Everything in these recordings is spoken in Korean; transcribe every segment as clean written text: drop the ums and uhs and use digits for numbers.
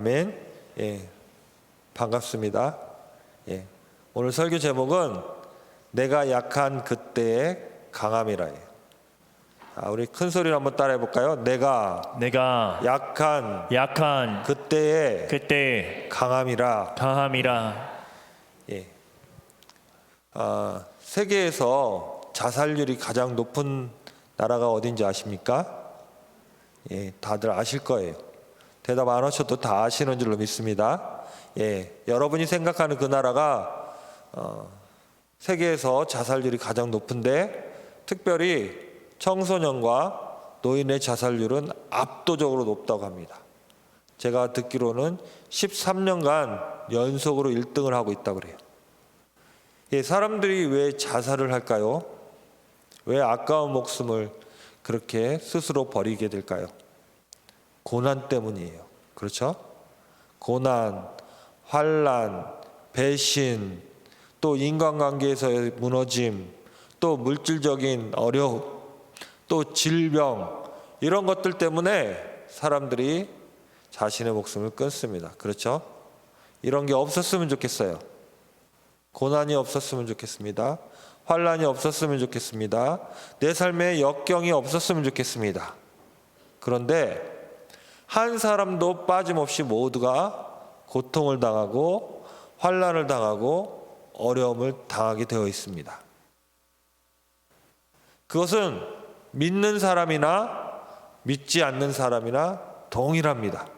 아멘. 반갑습니다. 오늘 설교 제목은 내가 약한 그때의 강함이라예요. 우리 큰 소리로 한번 따라해 볼까요? 내가 약한 그때의 강함이라. 세계에서 자살률이 가장 높은 나라가 어딘지 아십니까? 다들 아실 거예요. 대답 안 하셔도 다 아시는 줄로 믿습니다. 여러분이 생각하는 그 나라가 세계에서 자살률이 가장 높은데, 특별히 청소년과 노인의 자살률은 압도적으로 높다고 합니다. 제가 듣기로는 13년간 연속으로 1등을 하고 있다고 그래요. 사람들이 왜 자살을 할까요? 왜 아까운 목숨을 그렇게 스스로 버리게 될까요? 고난 때문이에요. 그렇죠? 고난, 환난, 배신, 또 인간관계에서의 무너짐, 또 물질적인 어려움, 또 질병, 이런 것들 때문에 사람들이 자신의 목숨을 끊습니다. 그렇죠? 이런 게 없었으면 좋겠어요. 고난이 없었으면 좋겠습니다. 환난이 없었으면 좋겠습니다. 내 삶에 역경이 없었으면 좋겠습니다. 그런데 한 사람도 빠짐없이 모두가 고통을 당하고 환난을 당하고 어려움을 당하게 되어 있습니다. 그것은 믿는 사람이나 믿지 않는 사람이나 동일합니다.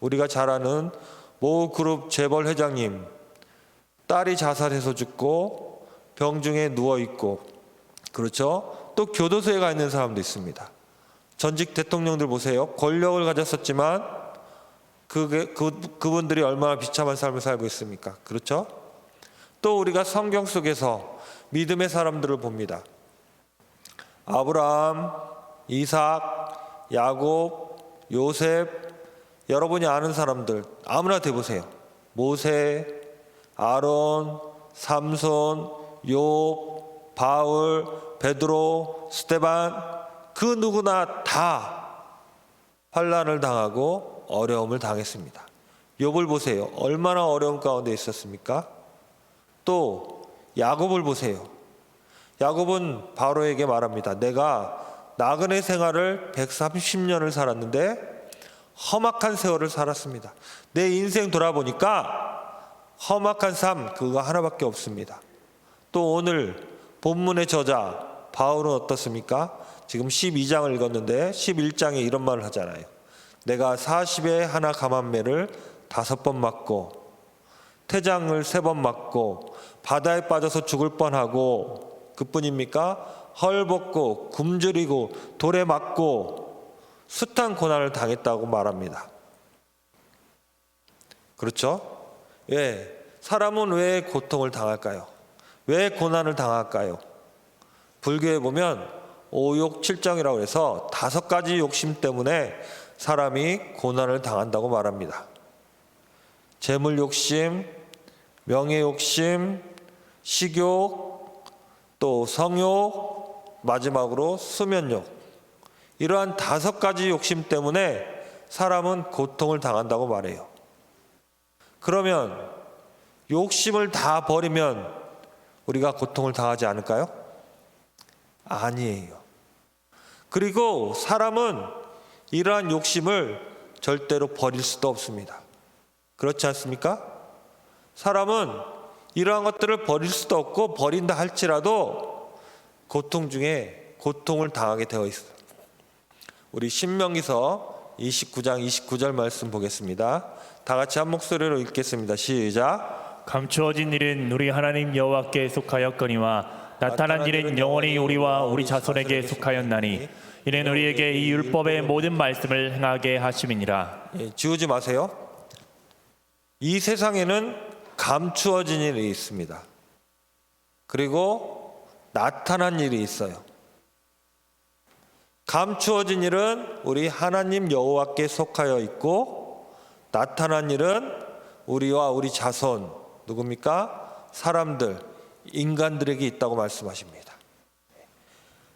우리가 잘 아는 모 그룹 재벌 회장님, 딸이 자살해서 죽고 병중에 누워있고, 그렇죠? 또 교도소에 가 있는 사람도 있습니다. 전직 대통령들 보세요. 권력을 가졌었지만 그분들이 얼마나 비참한 삶을 살고 있습니까? 그렇죠? 또 우리가 성경 속에서 믿음의 사람들을 봅니다. 아브라함, 이삭, 야곱, 요셉, 여러분이 아는 사람들 아무나 대보세요. 모세, 아론, 삼손, 욥, 바울, 베드로, 스데반, 그 누구나 다 환난을 당하고 어려움을 당했습니다. 욥을 보세요. 얼마나 어려움 가운데 있었습니까? 또 야곱을 보세요. 야곱은 바로에게 말합니다. 내가 나그네 생활을 130년을 살았는데 험악한 세월을 살았습니다. 내 인생 돌아보니까 험악한 삶 그거 하나밖에 없습니다. 또 오늘 본문의 저자 바울은 어떻습니까? 지금 12장을 읽었는데 11장에 이런 말을 하잖아요. 내가 40에 하나 감한매를 5번 맞고 태장을 3번 맞고 바다에 빠져서 죽을 뻔하고, 그뿐입니까? 헐벗고 굶주리고 돌에 맞고 숱한 고난을 당했다고 말합니다. 그렇죠? 사람은 왜 고통을 당할까요? 왜 고난을 당할까요? 불교에 보면 5욕 7정이라고 해서 5가지 욕심 때문에 사람이 고난을 당한다고 말합니다. 재물 욕심, 명예 욕심, 식욕, 또 성욕, 마지막으로 수면욕, 이러한 5가지 욕심 때문에 사람은 고통을 당한다고 말해요. 그러면 욕심을 다 버리면 우리가 고통을 당하지 않을까요? 아니에요. 그리고 사람은 이러한 욕심을 절대로 버릴 수도 없습니다. 그렇지 않습니까? 사람은 이러한 것들을 버릴 수도 없고, 버린다 할지라도 고통 중에 고통을 당하게 되어 있어요. 우리 신명기서 29장 29절 말씀 보겠습니다. 다 같이 한 목소리로 읽겠습니다. 시작. 감추어진 일은 우리 하나님 여호와께 속하였거니와 나타난 일은 영원히 우리와 우리 자손에게 속하였나니 이는 우리에게 이 율법의 모든 말씀을 행하게 하심이니라. 지우지 마세요. 이 세상에는 감추어진 일이 있습니다. 그리고 나타난 일이 있어요. 감추어진 일은 우리 하나님 여호와께 속하여 있고, 나타난 일은 우리와 우리 자손, 누굽니까? 사람들, 인간들에게 있다고 말씀하십니다.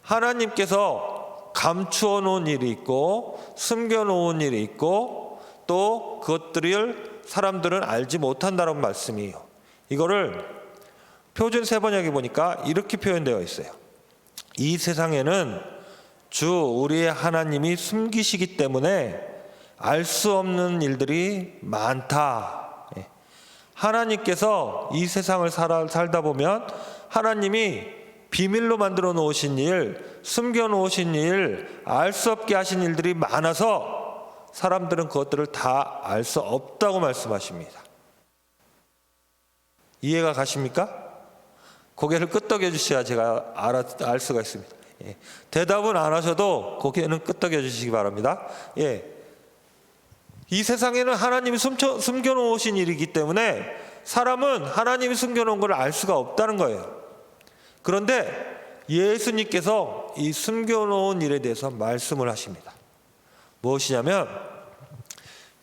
하나님께서 감추어 놓은 일이 있고 숨겨 놓은 일이 있고 또 그것들을 사람들은 알지 못한다는 말씀이에요. 이거를 표준 세번역에 보니까 이렇게 표현되어 있어요. 이 세상에는 주 우리의 하나님이 숨기시기 때문에 알 수 없는 일들이 많다. 하나님께서 이 세상을 살다 보면 하나님이 비밀로 만들어 놓으신 일, 숨겨 놓으신 일, 알 수 없게 하신 일들이 많아서 사람들은 그것들을 다 알 수 없다고 말씀하십니다. 이해가 가십니까? 고개를 끄덕여 주셔야 제가 알 수가 있습니다. 예. 대답은 안 하셔도 고개는 끄덕여 주시기 바랍니다. 예. 이 세상에는 하나님이 숨겨놓으신 일이기 때문에 사람은 하나님이 숨겨놓은 걸 알 수가 없다는 거예요. 그런데 예수님께서 이 숨겨놓은 일에 대해서 말씀을 하십니다. 무엇이냐면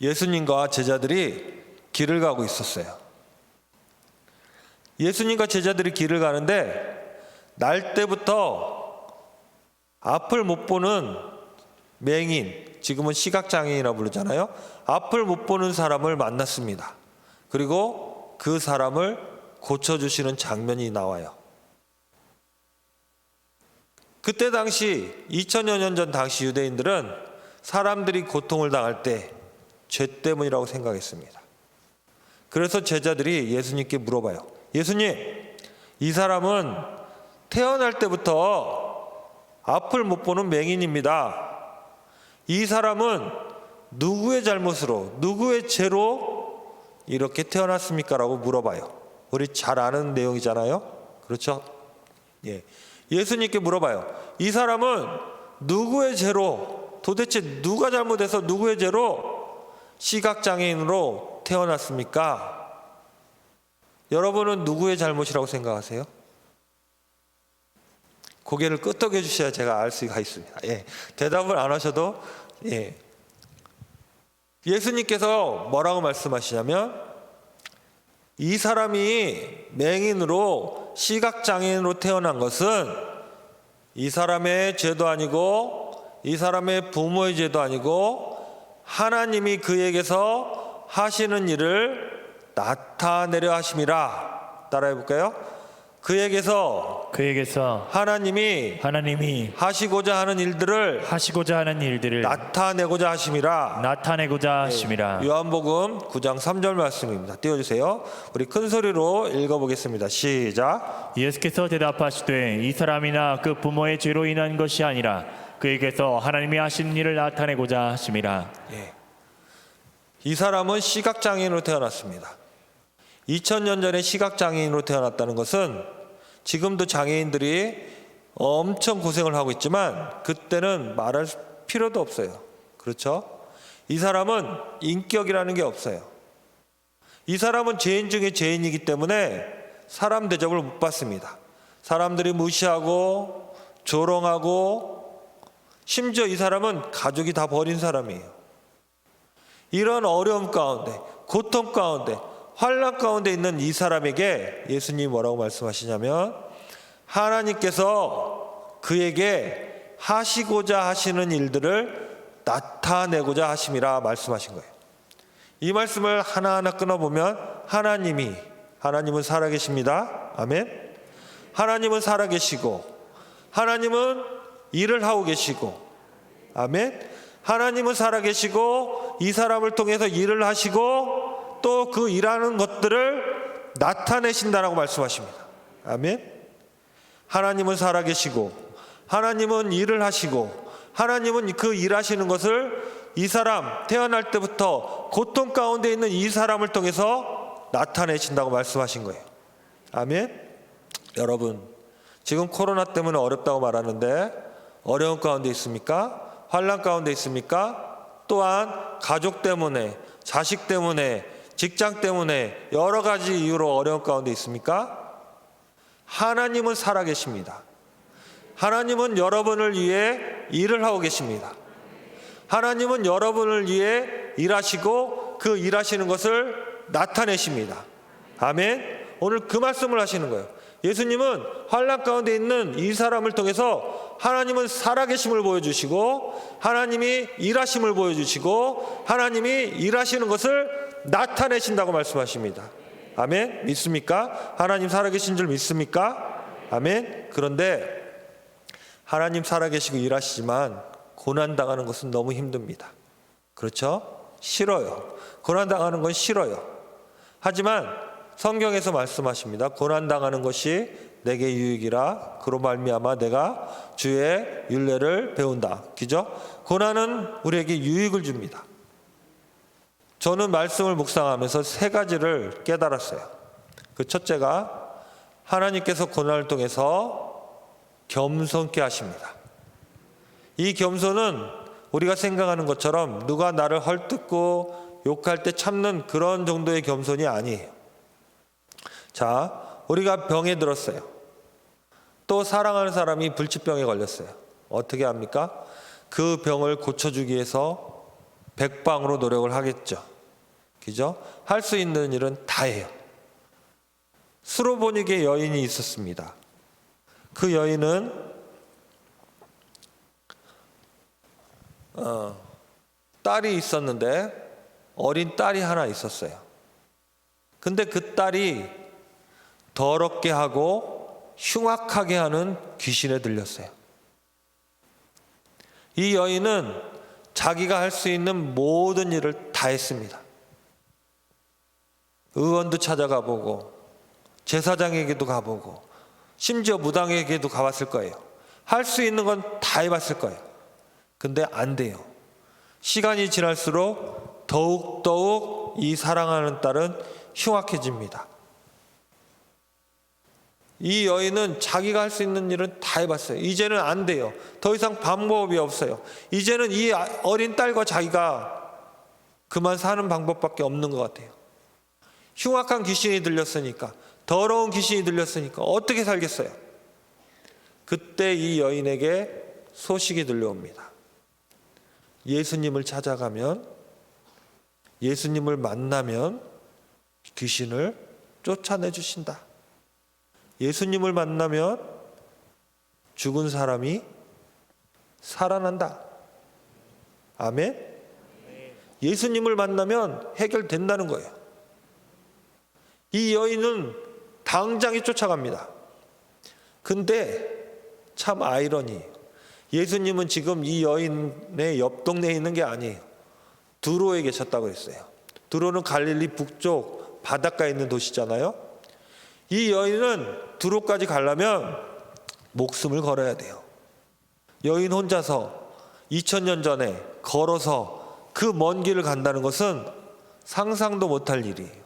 예수님과 제자들이 길을 가고 있었어요. 예수님과 제자들이 길을 가는데 날 때부터 앞을 못 보는 맹인, 지금은 시각장애인이라고 부르잖아요. 앞을 못 보는 사람을 만났습니다. 그리고 그 사람을 고쳐주시는 장면이 나와요. 그때 당시 2000여 년 전 당시 유대인들은 사람들이 고통을 당할 때 죄 때문이라고 생각했습니다. 그래서 제자들이 예수님께 물어봐요. 예수님, 이 사람은 태어날 때부터 앞을 못 보는 맹인입니다. 이 사람은 누구의 잘못으로, 누구의 죄로 이렇게 태어났습니까? 라고 물어봐요. 우리 잘 아는 내용이잖아요. 그렇죠? 예. 예수님께 물어봐요. 이 사람은 누구의 죄로, 도대체 누가 잘못해서 누구의 죄로 시각장애인으로 태어났습니까? 여러분은 누구의 잘못이라고 생각하세요? 고개를 끄덕여 주셔야 제가 알 수가 있습니다. 예. 대답을 안 하셔도, 예. 예수님께서 뭐라고 말씀하시냐면, 이 사람이 맹인으로 시각장애인으로 태어난 것은 이 사람의 죄도 아니고 이 사람의 부모의 죄도 아니고 하나님이 그에게서 하시는 일을 나타내려 하심이라. 따라해 볼까요? 그에게서 하나님이 하시고자 하는 일들을 나타내고자 하심이라. 요한복음 9장 3절 말씀입니다. 띄워주세요. 우리 큰 소리로 읽어보겠습니다. 시작. 예수께서 대답하시되 이 사람이나 그 부모의 죄로 인한 것이 아니라 그에게서 하나님이 하시는 일을 나타내고자 하심이라. 예. 이 사람은 시각장애인으로 태어났습니다. 2000년 전에 시각장애인으로 태어났다는 것은 지금도 장애인들이 엄청 고생을 하고 있지만 그때는 말할 필요도 없어요. 그렇죠? 이 사람은 인격이라는 게 없어요. 이 사람은 죄인 중에 죄인이기 때문에 사람 대접을 못 받습니다. 사람들이 무시하고 조롱하고 심지어 이 사람은 가족이 다 버린 사람이에요. 이런 어려움 가운데, 고통 가운데, 환난 가운데 있는 이 사람에게 예수님이 뭐라고 말씀하시냐면 하나님께서 그에게 하시고자 하시는 일들을 나타내고자 하심이라 말씀하신 거예요. 이 말씀을 하나하나 끊어보면 하나님은 살아계십니다. 아멘. 하나님은 살아계시고 하나님은 일을 하고 계시고 아멘. 하나님은 살아계시고 이 사람을 통해서 일을 하시고 또 그 일하는 것들을 나타내신다라고 말씀하십니다. 아멘. 하나님은 살아계시고 하나님은 일을 하시고 하나님은 그 일하시는 것을 이 사람 태어날 때부터 고통 가운데 있는 이 사람을 통해서 나타내신다고 말씀하신 거예요. 아멘. 여러분, 지금 코로나 때문에 어렵다고 말하는데 어려운 가운데 있습니까? 환난 가운데 있습니까? 또한 가족 때문에, 자식 때문에, 직장 때문에 여러 가지 이유로 어려운 가운데 있습니까? 하나님은 살아계십니다. 하나님은 여러분을 위해 일을 하고 계십니다. 하나님은 여러분을 위해 일하시고 그 일하시는 것을 나타내십니다. 아멘. 오늘 그 말씀을 하시는 거예요. 예수님은 환난 가운데 있는 이 사람을 통해서 하나님은 살아계심을 보여주시고 하나님이 일하심을 보여주시고 하나님이 일하시는 것을 나타내신다고 말씀하십니다. 아멘. 믿습니까? 하나님 살아계신 줄 믿습니까? 아멘. 그런데 하나님 살아계시고 일하시지만 고난당하는 것은 너무 힘듭니다. 그렇죠? 싫어요. 고난당하는 건 싫어요. 하지만 성경에서 말씀하십니다. 고난당하는 것이 내게 유익이라 그로 말미암아 내가 주의 율례를 배운다. 그죠? 고난은 우리에게 유익을 줍니다. 저는 말씀을 묵상하면서 세 가지를 깨달았어요. 그 첫째가 하나님께서 고난을 통해서 겸손케 하십니다. 이 겸손은 우리가 생각하는 것처럼 누가 나를 헐뜯고 욕할 때 참는 그런 정도의 겸손이 아니에요. 자, 우리가 병에 들었어요. 또 사랑하는 사람이 불치병에 걸렸어요. 어떻게 합니까? 그 병을 고쳐주기 위해서 백방으로 노력을 하겠죠. 그죠? 할 수 있는 일은 다 해요. 수로보니게 여인이 있었습니다. 그 여인은 딸이 있었는데 어린 딸이 하나 있었어요. 근데 그 딸이 더럽게 하고 흉악하게 하는 귀신에 들렸어요. 이 여인은 자기가 할 수 있는 모든 일을 다 했습니다. 의원도 찾아가 보고 제사장에게도 가보고 심지어 무당에게도 가봤을 거예요. 할 수 있는 건 다 해봤을 거예요. 근데 안 돼요. 시간이 지날수록 더욱 이 사랑하는 딸은 흉악해집니다. 이 여인은 자기가 할 수 있는 일은 다 해봤어요. 이제는 안 돼요. 더 이상 방법이 없어요. 이제는 이 어린 딸과 자기가 그만 사는 방법밖에 없는 것 같아요. 흉악한 귀신이 들렸으니까, 더러운 귀신이 들렸으니까 어떻게 살겠어요? 그때 이 여인에게 소식이 들려옵니다. 예수님을 찾아가면, 예수님을 만나면 귀신을 쫓아내 주신다. 예수님을 만나면 죽은 사람이 살아난다. 아멘? 예수님을 만나면 해결된다는 거예요. 이 여인은 당장에 쫓아갑니다. 근데 참 아이러니, 예수님은 지금 이 여인의 옆 동네에 있는 게 아니에요. 두로에 계셨다고 했어요. 두로는 갈릴리 북쪽 바닷가에 있는 도시잖아요. 이 여인은 두로까지 가려면 목숨을 걸어야 돼요. 여인 혼자서 2000년 전에 걸어서 그 먼 길을 간다는 것은 상상도 못할 일이에요.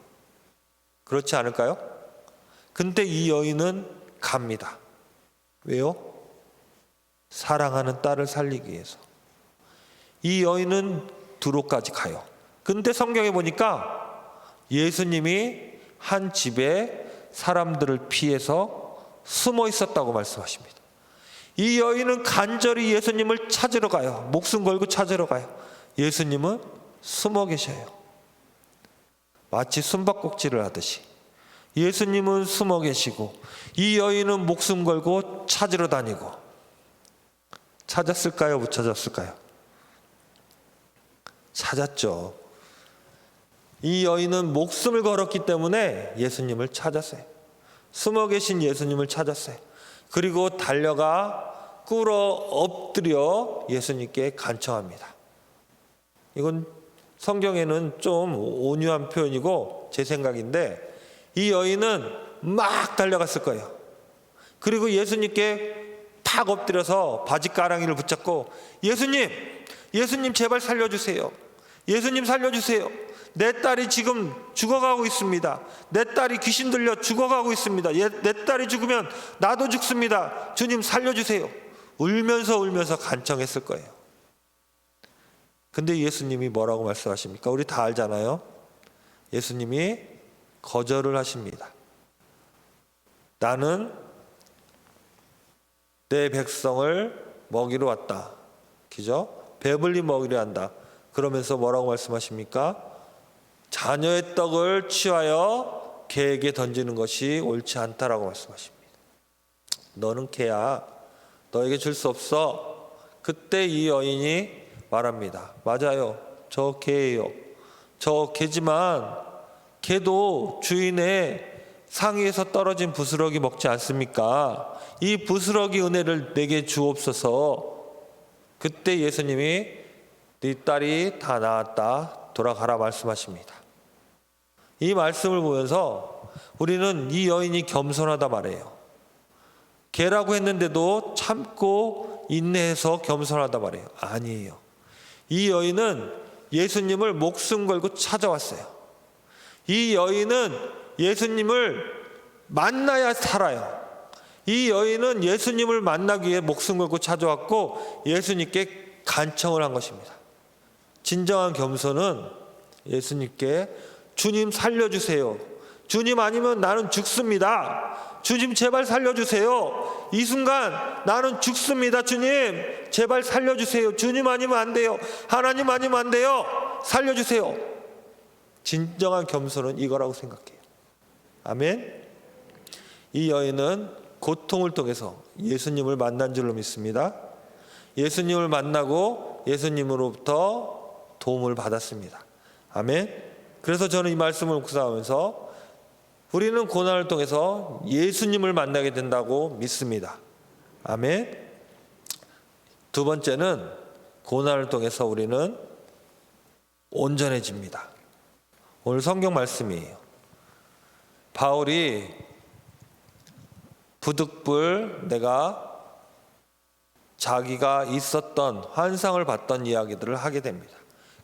그렇지 않을까요? 근데 이 여인은 갑니다. 왜요? 사랑하는 딸을 살리기 위해서. 이 여인은 두로까지 가요. 근데 성경에 보니까 예수님이 한 집에 사람들을 피해서 숨어 있었다고 말씀하십니다. 이 여인은 간절히 예수님을 찾으러 가요. 목숨 걸고 찾으러 가요. 예수님은 숨어 계셔요. 마치 숨바꼭질을 하듯이 예수님은 숨어 계시고 이 여인은 목숨 걸고 찾으러 다니고. 찾았을까요? 못 찾았을까요? 찾았죠. 이 여인은 목숨을 걸었기 때문에 예수님을 찾았어요. 숨어 계신 예수님을 찾았어요. 그리고 달려가 꿇어 엎드려 예수님께 간청합니다. 이건 성경에는 좀 온유한 표현이고 제 생각인데 이 여인은 막 달려갔을 거예요. 그리고 예수님께 팍 엎드려서 바지가랑이를 붙잡고 예수님 제발 살려주세요. 예수님 살려주세요. 내 딸이 지금 죽어가고 있습니다. 내 딸이 귀신 들려 죽어가고 있습니다. 내 딸이 죽으면 나도 죽습니다. 주님 살려주세요. 울면서 간청했을 거예요. 근데 예수님이 뭐라고 말씀하십니까? 우리 다 알잖아요. 예수님이 거절을 하십니다. 나는 내 백성을 먹이러 왔다. 그죠? 배불리 먹이려 한다. 그러면서 뭐라고 말씀하십니까? 자녀의 떡을 취하여 개에게 던지는 것이 옳지 않다라고 말씀하십니다. 너는 개야. 너에게 줄 수 없어. 그때 이 여인이 말합니다. 맞아요. 저 개예요. 저 개지만 개도 주인의 상위에서 떨어진 부스러기 먹지 않습니까? 이 부스러기 은혜를 내게 주옵소서. 그때 예수님이 네 딸이 다 나았다. 돌아가라 말씀하십니다. 이 말씀을 보면서 우리는 이 여인이 겸손하다 말해요. 개라고 했는데도 참고 인내해서 겸손하다 말해요. 아니에요. 이 여인은 예수님을 목숨 걸고 찾아왔어요. 이 여인은 예수님을 만나야 살아요. 이 여인은 예수님을 만나기 위해 목숨 걸고 찾아왔고 예수님께 간청을 한 것입니다. 진정한 겸손은 예수님께 주님 살려주세요. 주님 아니면 나는 죽습니다. 주님 제발 살려주세요. 이 순간 나는 죽습니다. 주님 제발 살려주세요. 주님 아니면 안 돼요. 하나님 아니면 안 돼요. 살려주세요. 진정한 겸손은 이거라고 생각해요. 아멘. 이 여인은 고통을 통해서 예수님을 만난 줄로 믿습니다. 예수님을 만나고 예수님으로부터 도움을 받았습니다. 아멘. 그래서 저는 이 말씀을 묵상하면서 우리는 고난을 통해서 예수님을 만나게 된다고 믿습니다. 아멘. 두 번째는 고난을 통해서 우리는 온전해집니다. 오늘 성경 말씀이에요. 바울이 부득불 내가 자기가 있었던 환상을 봤던 이야기들을 하게 됩니다.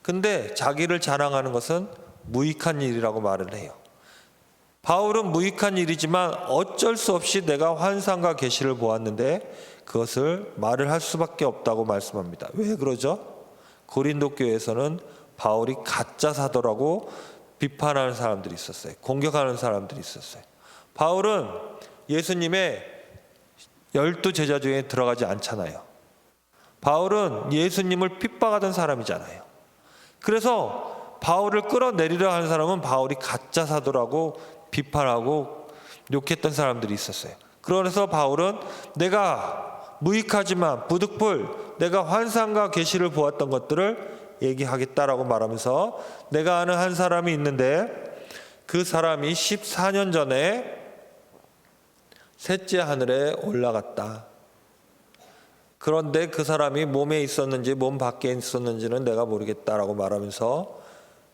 근데 자기를 자랑하는 것은 무익한 일이라고 말을 해요. 바울은 무익한 일이지만 어쩔 수 없이 내가 환상과 계시를 보았는데 그것을 말을 할 수밖에 없다고 말씀합니다. 왜 그러죠? 고린도 교회에서는 바울이 가짜 사도라고 비판하는 사람들이 있었어요. 공격하는 사람들이 있었어요. 바울은 예수님의 12 제자 중에 들어가지 않잖아요. 바울은 예수님을 핍박하던 사람이잖아요. 그래서 바울을 끌어내리려 하는 사람은 바울이 가짜 사도라고 비판하고 욕했던 사람들이 있었어요. 그래서 바울은 내가 무익하지만 부득불 내가 환상과 계시를 보았던 것들을 얘기하겠다라고 말하면서 내가 아는 한 사람이 있는데 그 사람이 14년 전에 셋째 하늘에 올라갔다. 그런데 그 사람이 몸에 있었는지 몸 밖에 있었는지는 내가 모르겠다라고 말하면서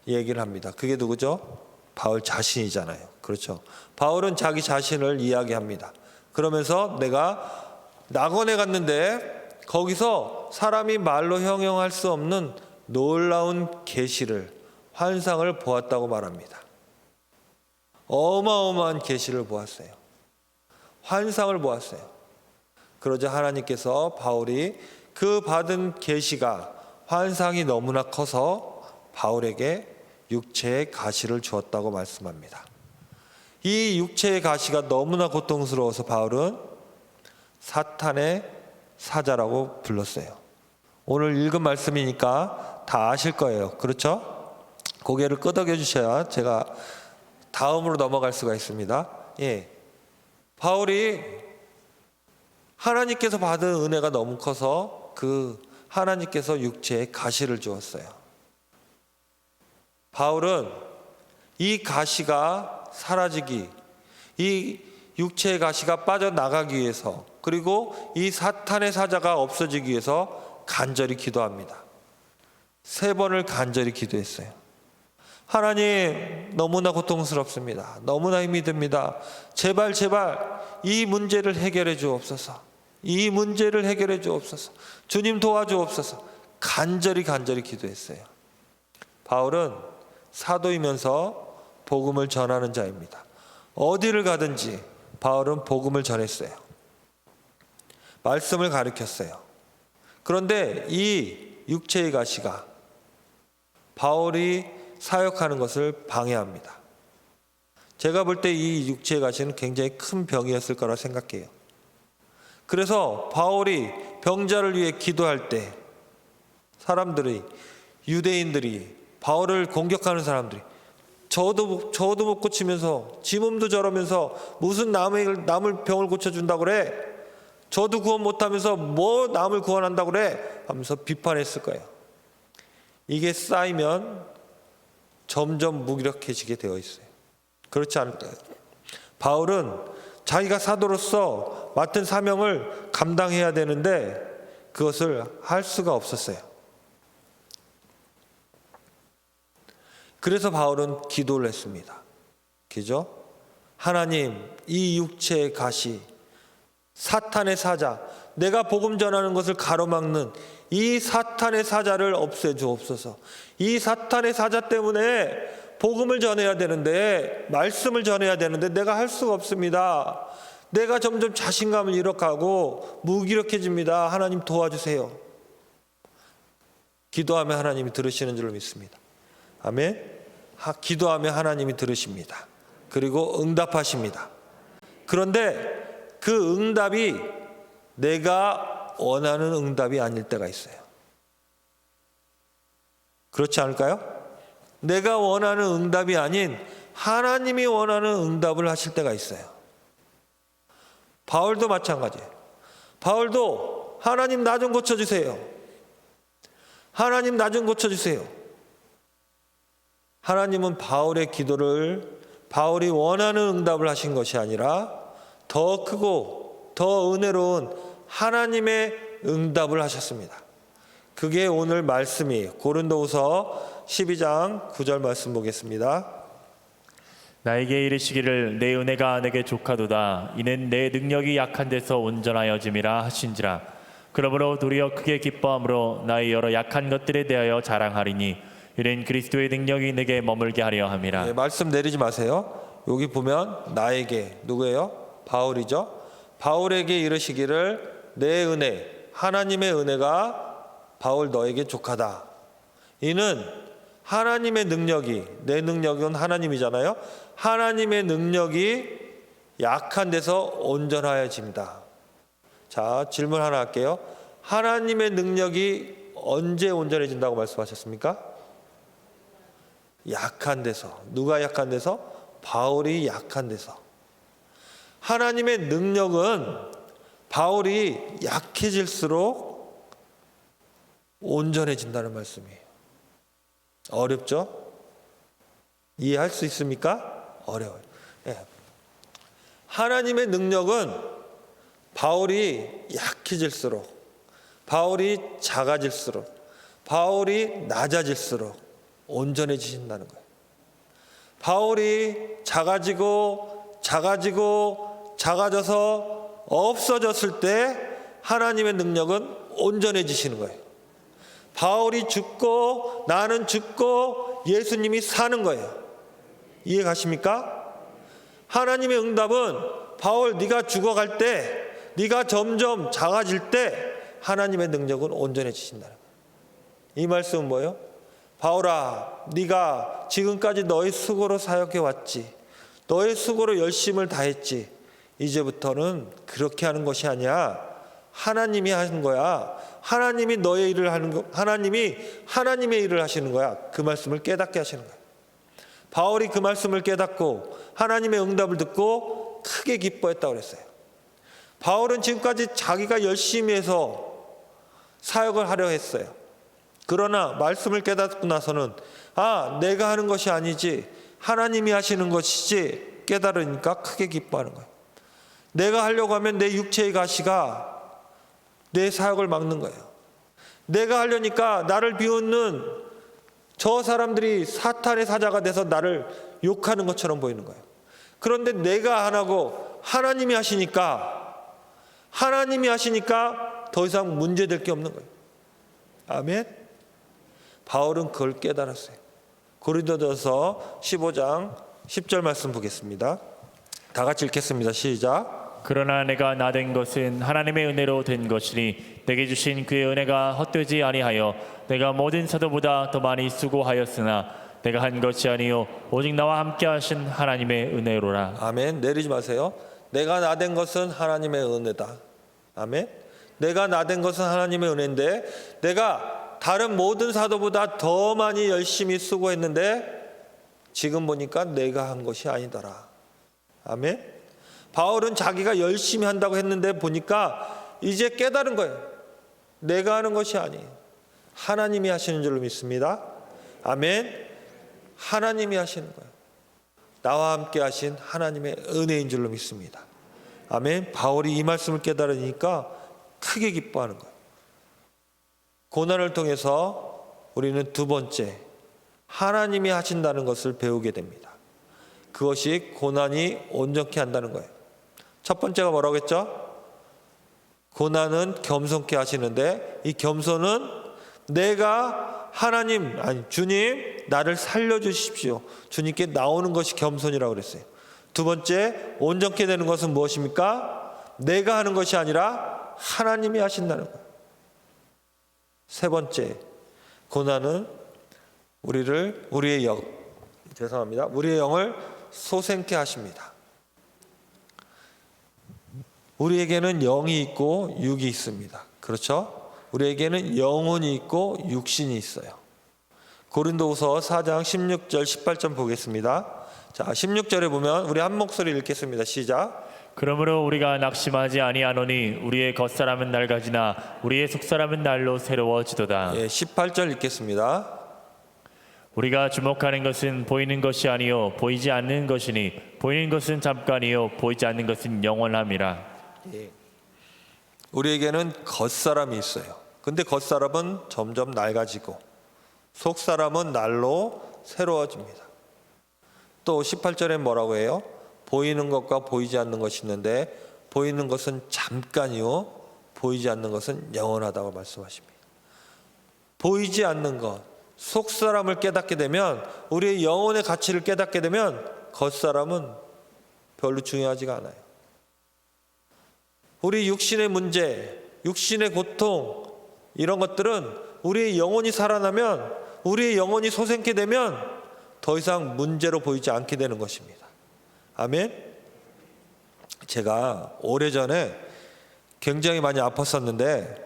얘기를 합니다. 그게 누구죠? 바울 자신이잖아요. 그렇죠. 바울은 자기 자신을 이야기합니다. 그러면서 내가 낙원에 갔는데 거기서 사람이 말로 형용할 수 없는 놀라운 계시를 환상을 보았다고 말합니다. 어마어마한 계시를 보았어요. 환상을 보았어요. 그러자 하나님께서 바울이 그 받은 계시가 환상이 너무나 커서 바울에게 육체의 가시를 주었다고 말씀합니다. 이 육체의 가시가 너무나 고통스러워서 바울은 사탄의 사자라고 불렀어요. 오늘 읽은 말씀이니까 다 아실 거예요. 그렇죠? 고개를 끄덕여 주셔야 제가 다음으로 넘어갈 수가 있습니다. 예. 바울이 하나님께서 받은 은혜가 너무 커서 그 하나님께서 육체에 가시를 주었어요. 바울은 이 가시가 사라지기, 이 육체의 가시가 빠져나가기 위해서, 그리고 이 사탄의 사자가 없어지기 위해서 간절히 기도합니다. 3번을 간절히 기도했어요. 하나님, 너무나 고통스럽습니다. 너무나 힘이 듭니다. 제발 이 문제를 해결해 주옵소서. 이 문제를 해결해 주옵소서. 주님 도와주옵소서. 간절히 기도했어요. 바울은 사도이면서 복음을 전하는 자입니다. 어디를 가든지 바울은 복음을 전했어요. 말씀을 가르쳤어요. 그런데 이 육체의 가시가 바울이 사역하는 것을 방해합니다. 제가 볼 때 이 육체의 가시는 굉장히 큰 병이었을 거라 생각해요. 그래서 바울이 병자를 위해 기도할 때 사람들이, 유대인들이, 바울을 공격하는 사람들이 저도 못 고치면서 지 몸도 저러면서 무슨 남을 병을 고쳐준다고 그래? 저도 구원 못하면서 뭐 남을 구원한다고 그래? 하면서 비판했을 거예요. 이게 쌓이면 점점 무기력해지게 되어 있어요. 그렇지 않을까요? 바울은 자기가 사도로서 맡은 사명을 감당해야 되는데 그것을 할 수가 없었어요. 그래서 바울은 기도를 했습니다. 그죠? 하나님, 이 육체의 가시, 사탄의 사자, 내가 복음 전하는 것을 가로막는 이 사탄의 사자를 없애주옵소서. 이 사탄의 사자 때문에 복음을 전해야 되는데, 말씀을 전해야 되는데 내가 할 수가 없습니다. 내가 점점 자신감을 잃어가고 무기력해집니다. 하나님 도와주세요. 기도하면 하나님이 들으시는 줄로 믿습니다. 아멘. 기도하면 하나님이 들으십니다. 그리고 응답하십니다. 그런데 그 응답이 내가 원하는 응답이 아닐 때가 있어요. 그렇지 않을까요? 내가 원하는 응답이 아닌 하나님이 원하는 응답을 하실 때가 있어요. 바울도 마찬가지예요. 바울도 하나님 나 좀 고쳐주세요. 하나님 나 좀 고쳐주세요. 하나님은 바울의 기도를 바울이 원하는 응답을 하신 것이 아니라 더 크고 더 은혜로운 하나님의 응답을 하셨습니다. 그게 오늘 말씀이에요. 고린도후서 12장 9절 말씀 보겠습니다. 나에게 이르시기를 내 은혜가 내게 족하도다. 이는 내 능력이 약한 데서 온전하여짐이라 하신지라. 그러므로 도리어 크게 기뻐함으로 나의 여러 약한 것들에 대하여 자랑하리니 이는 그리스도의 능력이 내게 머물게 하려 함이라. 네, 말씀 내리지 마세요. 여기 보면 나에게, 누구예요? 바울이죠. 바울에게 이르시기를 내 은혜, 하나님의 은혜가 바울 너에게 족하다. 이는 하나님의 능력이, 내 능력은 하나님이잖아요. 하나님의 능력이 약한 데서 온전하여집니다. 자, 질문 하나 할게요. 하나님의 능력이 언제 온전해진다고 말씀하셨습니까? 약한 데서. 누가 약한 데서? 바울이 약한 데서. 하나님의 능력은 바울이 약해질수록 온전해진다는 말씀이에요. 어렵죠? 이해할 수 있습니까? 어려워요. 예. 하나님의 능력은 바울이 약해질수록, 바울이 작아질수록, 바울이 낮아질수록 온전해지신다는 거예요. 바울이 작아져서 없어졌을 때 하나님의 능력은 온전해지시는 거예요. 바울이 죽고 나는 죽고 예수님이 사는 거예요. 이해 가십니까? 하나님의 응답은 바울 네가 죽어갈 때, 네가 점점 작아질 때 하나님의 능력은 온전해지신다는 거예요. 이 말씀은 뭐예요? 바울아, 네가 지금까지 너의 수고로 사역해 왔지. 너의 수고로 열심을 다했지. 이제부터는 그렇게 하는 것이 아니야. 하나님이 하는 거야. 하나님이 너의 일을 하는 거, 하나님의 일을 하시는 거야. 그 말씀을 깨닫게 하시는 거야. 바울이 그 말씀을 깨닫고 하나님의 응답을 듣고 크게 기뻐했다고 그랬어요. 바울은 지금까지 자기가 열심히 해서 사역을 하려 했어요. 그러나 말씀을 깨닫고 나서는 내가 하는 것이 아니지 하나님이 하시는 것이지 깨달으니까 크게 기뻐하는 거예요. 내가 하려고 하면 내 육체의 가시가 내 사역을 막는 거예요. 내가 하려니까 나를 비웃는 저 사람들이 사탄의 사자가 돼서 나를 욕하는 것처럼 보이는 거예요. 그런데 내가 안 하고 하나님이 하시니까 더 이상 문제될 게 없는 거예요. 아멘. 바울은 그걸 깨달았어요. 고린도전서 15장 10절 말씀 보겠습니다. 다 같이 읽겠습니다. 시작. 그러나 내가 나된 것은 하나님의 은혜로 된 것이니 내게 주신 그의 은혜가 헛되지 아니하여 내가 모든 사도보다 더 많이 수고하였으나 내가 한 것이 아니요 오직 나와 함께 하신 하나님의 은혜로라. 아멘. 내리지 마세요. 내가 나된 것은 하나님의 은혜다. 아멘. 내가 나된 것은 하나님의 은혜인데 내가 다른 모든 사도보다 더 많이 열심히 수고했는데 지금 보니까 내가 한 것이 아니더라. 아멘. 바울은 자기가 열심히 한다고 했는데 보니까 이제 깨달은 거예요. 내가 하는 것이 아니에요. 하나님이 하시는 줄로 믿습니다. 아멘. 하나님이 하시는 거예요. 나와 함께 하신 하나님의 은혜인 줄로 믿습니다. 아멘. 바울이 이 말씀을 깨달으니까 크게 기뻐하는 거예요. 고난을 통해서 우리는 두 번째, 하나님이 하신다는 것을 배우게 됩니다. 그것이 고난이 온전케 한다는 거예요. 첫 번째가 뭐라고 했죠? 고난은 겸손케 하시는데, 이 겸손은 내가 하나님, 아니 주님 나를 살려주십시오, 주님께 나오는 것이 겸손이라고 그랬어요. 두 번째, 온전케 되는 것은 무엇입니까? 내가 하는 것이 아니라 하나님이 하신다는 거예요. 세 번째, 고난은 우리의 영을 소생케 하십니다. 우리에게는 영이 있고 육이 있습니다. 그렇죠? 우리에게는 영혼이 있고 육신이 있어요. 고린도후서 4장 16절 18절 보겠습니다. 자, 16절에 보면 우리 한 목소리 읽겠습니다. 시작. 그러므로 우리가 낙심하지 아니하노니 우리의 겉사람은 낡아지나 우리의 속사람은 날로 새로워지도다. 18절 읽겠습니다. 우리가 주목하는 것은 보이는 것이 아니요 보이지 않는 것이니 보이는 것은 잠깐이요 보이지 않는 것은 영원함이라. 우리에게는 겉사람이 있어요. 근데 겉사람은 점점 낡아지고 속사람은 날로 새로워집니다. 또 18절에 뭐라고 해요? 보이는 것과 보이지 않는 것이 있는데 보이는 것은 잠깐이요 보이지 않는 것은 영원하다고 말씀하십니다. 보이지 않는 것, 속사람을 깨닫게 되면, 우리의 영혼의 가치를 깨닫게 되면 겉사람은 별로 중요하지가 않아요. 우리 육신의 문제, 육신의 고통, 이런 것들은 우리의 영혼이 살아나면, 우리의 영혼이 소생케 되면 더 이상 문제로 보이지 않게 되는 것입니다. 아멘. 제가 오래전에 굉장히 많이 아팠었는데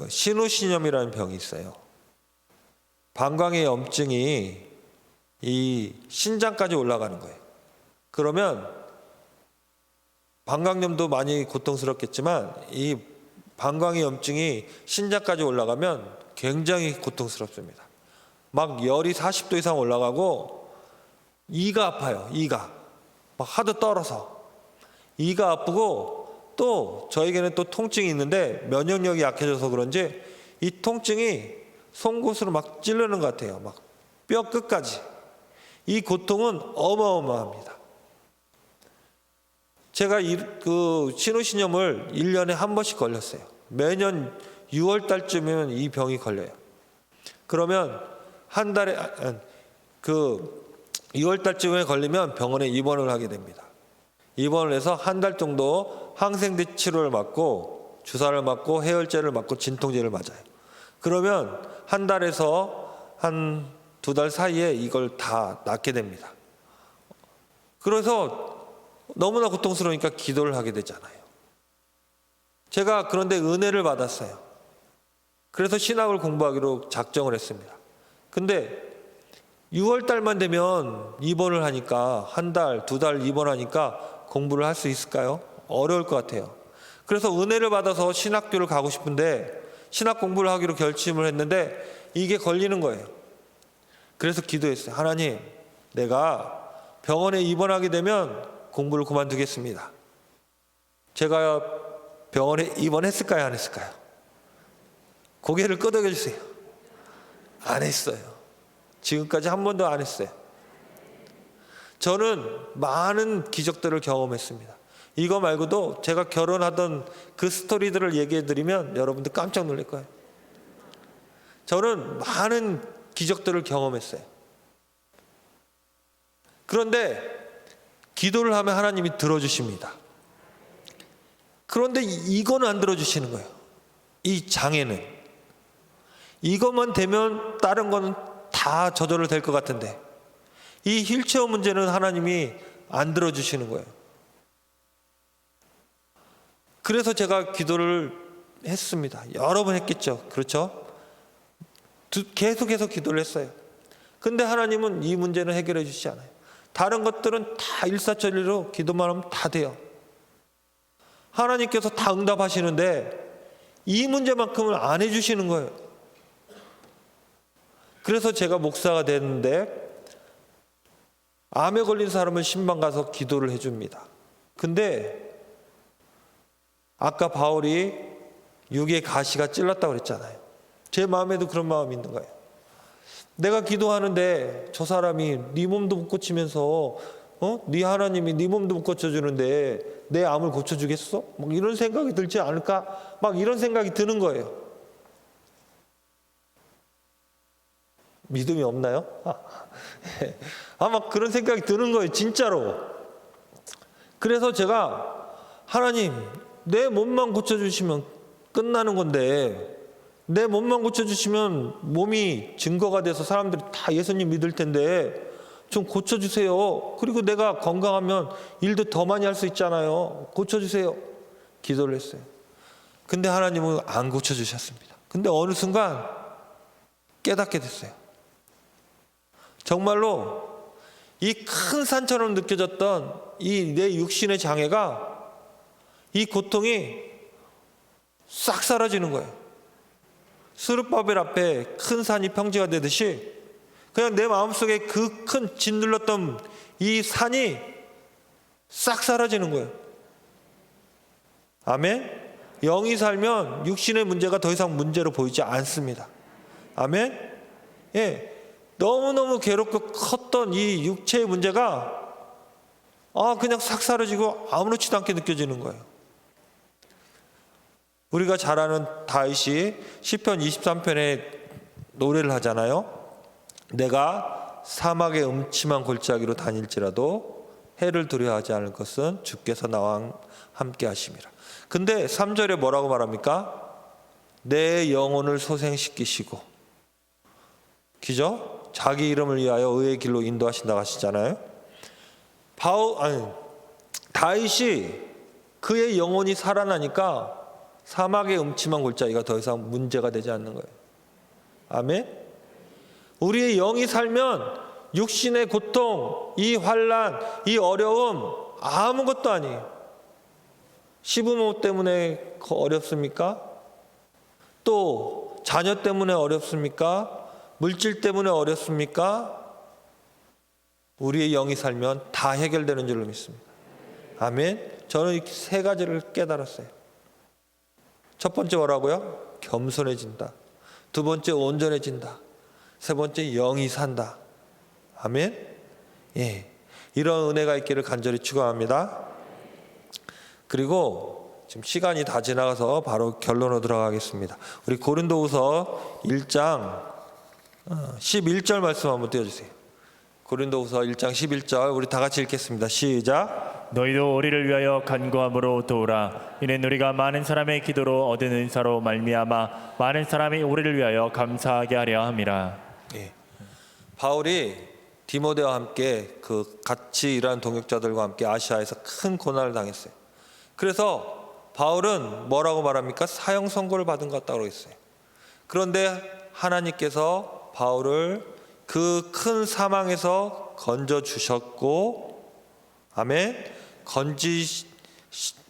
신우신염이라는 병이 있어요. 방광의 염증이 이 신장까지 올라가는 거예요. 그러면 방광염도 많이 고통스럽겠지만 이 방광의 염증이 신장까지 올라가면 굉장히 고통스럽습니다. 막 열이 40도 이상 올라가고 이가 아파요. 이가 막 하도 떨어서 이가 아프고, 또 저에게는 또 통증이 있는데 면역력이 약해져서 그런지 이 통증이 송곳으로 막 찌르는 것 같아요. 막 뼈 끝까지. 이 고통은 어마어마합니다. 제가 그 신우신염을 1년에 한 번씩 걸렸어요. 매년 6월 달쯤이면 이 병이 걸려요. 그러면 한 달에 2월 달쯤에 걸리면 병원에 입원을 하게 됩니다. 입원을 해서 한 달 정도 항생제 치료를 맞고 주사를 맞고 해열제를 맞고 진통제를 맞아요. 그러면 한 달에서 한 2달 사이에 이걸 다 낫게 됩니다. 그래서 너무나 고통스러우니까 기도를 하게 되잖아요. 제가 그런데 은혜를 받았어요. 그래서 신학을 공부하기로 작정을 했습니다. 근데 6월 달만 되면 입원을 하니까, 한 달, 2달 입원하니까 공부를 할 수 있을까요? 어려울 것 같아요. 그래서 은혜를 받아서 신학교를 가고 싶은데 신학 공부를 하기로 결심을 했는데 이게 걸리는 거예요. 그래서 기도했어요. 하나님, 내가 병원에 입원하게 되면 공부를 그만두겠습니다. 제가 병원에 입원했을까요? 안 했을까요? 고개를 끄덕여 주세요. 안 했어요. 지금까지 한 번도 안 했어요. 저는 많은 기적들을 경험했습니다. 이거 말고도 제가 결혼하던 그 스토리들을 얘기해 드리면 여러분들 깜짝 놀랄 거예요. 저는 많은 기적들을 경험했어요. 그런데 기도를 하면 하나님이 들어주십니다. 그런데 이거는 안 들어주시는 거예요. 이 장애는. 이것만 되면 다른 거는 다 저절로 될 것 같은데 이 휠체어 문제는 하나님이 안 들어주시는 거예요. 그래서 제가 기도를 했습니다. 여러 번 했겠죠. 그렇죠? 계속해서 기도를 했어요. 근데 하나님은 이 문제는 해결해 주시지 않아요. 다른 것들은 다 일사천리로 기도만 하면 다 돼요. 하나님께서 다 응답하시는데 이 문제만큼은 안 해주시는 거예요. 그래서 제가 목사가 됐는데 암에 걸린 사람은 신방 가서 기도를 해줍니다. 근데 아까 바울이 육의 가시가 찔렀다고 그랬잖아요. 제 마음에도 그런 마음이 있는 거예요. 내가 기도하는데 저 사람이 네 몸도 못 고치면서 네 하나님이 네 몸도 못 고쳐주는데 내 암을 고쳐주겠어? 막 이런 생각이 들지 않을까? 막 이런 생각이 드는 거예요. 믿음이 없나요? 막 그런 생각이 드는 거예요, 진짜로. 그래서 제가 하나님, 내 몸만 고쳐주시면 끝나는 건데 내 몸만 고쳐주시면 몸이 증거가 돼서 사람들이 다 예수님 믿을 텐데 좀 고쳐주세요. 그리고 내가 건강하면 일도 더 많이 할 수 있잖아요. 고쳐주세요. 기도를 했어요. 근데 하나님은 안 고쳐주셨습니다. 근데 어느 순간 깨닫게 됐어요. 정말로 이 큰 산처럼 느껴졌던 이 내 육신의 장애가, 이 고통이 싹 사라지는 거예요. 스룹바벨 앞에 큰 산이 평지가 되듯이 그냥 내 마음속에 그 큰 짓눌렀던 이 산이 싹 사라지는 거예요. 아멘. 영이 살면 육신의 문제가 더 이상 문제로 보이지 않습니다. 아멘. 예. 너무너무 괴롭고 컸던 이 육체의 문제가 그냥 싹 사라지고 아무렇지도 않게 느껴지는 거예요. 우리가 잘 아는 다윗이 시편 23편에 노래를 하잖아요. 내가 사막의 음침한 골짜기로 다닐지라도 해를 두려워하지 않을 것은 주께서 나와 함께 하심이라. 근데 3절에 뭐라고 말합니까? 내 영혼을 소생시키시고, 그죠? 자기 이름을 위하여 의의 길로 인도하신다고 하시잖아요. 다윗이 그의 영혼이 살아나니까 사막의 음침한 골짜기가 더 이상 문제가 되지 않는 거예요. 아멘. 우리의 영이 살면 육신의 고통, 이 환난, 이 어려움 아무것도 아니에요. 시부모 때문에 어렵습니까? 또 자녀 때문에 어렵습니까? 물질 때문에 어렵습니까? 우리의 영이 살면 다 해결되는 줄로 믿습니다. 아멘. 저는 이 세 가지를 깨달았어요. 첫 번째 뭐라고요? 겸손해진다. 두 번째 온전해진다. 세 번째 영이 산다. 아멘. 예, 이런 은혜가 있기를 간절히 축원합니다. 그리고 지금 시간이 다 지나가서 바로 결론으로 들어가겠습니다. 우리 고린도후서 1장 11절 말씀 한번 띄워주세요. 고린도후서 1장 11절 우리 다 같이 읽겠습니다. 시작. 너희도 우리를 위하여 간구함으로 도우라. 이는 우리가 많은 사람의 기도로 얻은 은사로 말미암아 많은 사람이 우리를 위하여 감사하게 하려 함이라. 예. 바울이 디모데와 함께 그 같이 일하는 동역자들과 함께 아시아에서 큰 고난을 당했어요. 그래서 바울은 뭐라고 말합니까? 사형 선고를 받은 것 같다고 했어요. 그런데 하나님께서 바울을 그 큰 사망에서 건져 주셨고, 아멘.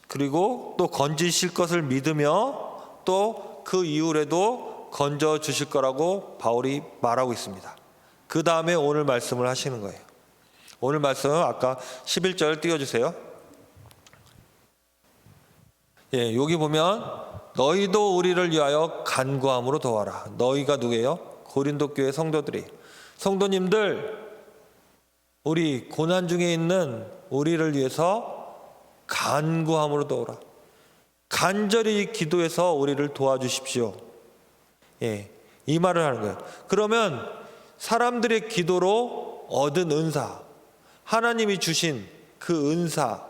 그리고 또 건지실 것을 믿으며 또 그 이후에도 건져 주실 거라고 바울이 말하고 있습니다. 그 다음에 오늘 말씀을 하시는 거예요. 오늘 말씀은 아까 11절 띄워주세요. 예, 여기 보면 너희도 우리를 위하여 간구함으로 도와라. 너희가 누구예요? 고린도 교회 성도들이. 성도님들, 우리 고난 중에 있는 우리를 위해서 간구함으로 도와라. 간절히 기도해서 우리를 도와주십시오. 예, 이 말을 하는 거예요. 그러면 사람들의 기도로 얻은 은사, 하나님이 주신 그 은사,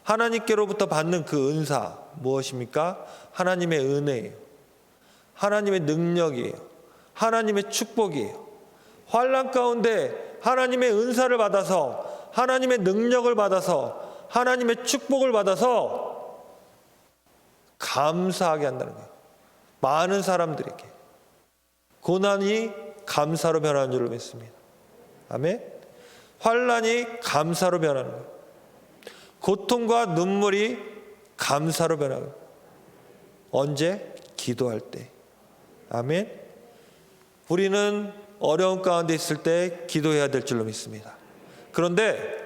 하나님께로부터 받는 그 은사 무엇입니까? 하나님의 은혜예요. 하나님의 능력이에요. 하나님의 축복이에요. 환난 가운데 하나님의 은사를 받아서, 하나님의 능력을 받아서, 하나님의 축복을 받아서 감사하게 한다는 거예요. 많은 사람들에게 고난이 감사로 변하는 줄을 믿습니다. 아멘. 환난이 감사로 변하는 거예요. 고통과 눈물이 감사로 변하고. 언제? 기도할 때. 아멘. 우리는 어려운 가운데 있을 때 기도해야 될 줄로 믿습니다. 그런데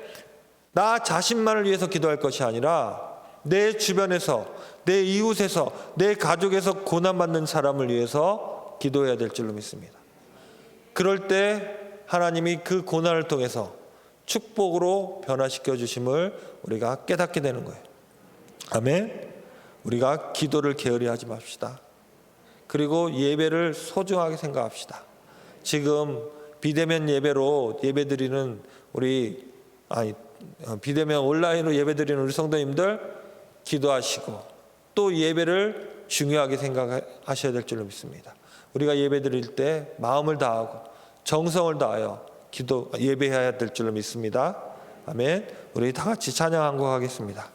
나 자신만을 위해서 기도할 것이 아니라 내 주변에서, 내 이웃에서, 내 가족에서 고난받는 사람을 위해서 기도해야 될 줄로 믿습니다. 그럴 때 하나님이 그 고난을 통해서 축복으로 변화시켜 주심을 우리가 깨닫게 되는 거예요. 아멘. 우리가 기도를 게으리 하지 맙시다. 그리고 예배를 소중하게 생각합시다. 지금 비대면 예배로 예배드리는 비대면 온라인으로 예배드리는 우리 성도님들 기도하시고 또 예배를 중요하게 생각하셔야 될 줄로 믿습니다. 우리가 예배드릴 때 마음을 다하고 정성을 다하여 예배해야 될 줄로 믿습니다. 아멘. 우리 다 같이 찬양 한 곡 하겠습니다.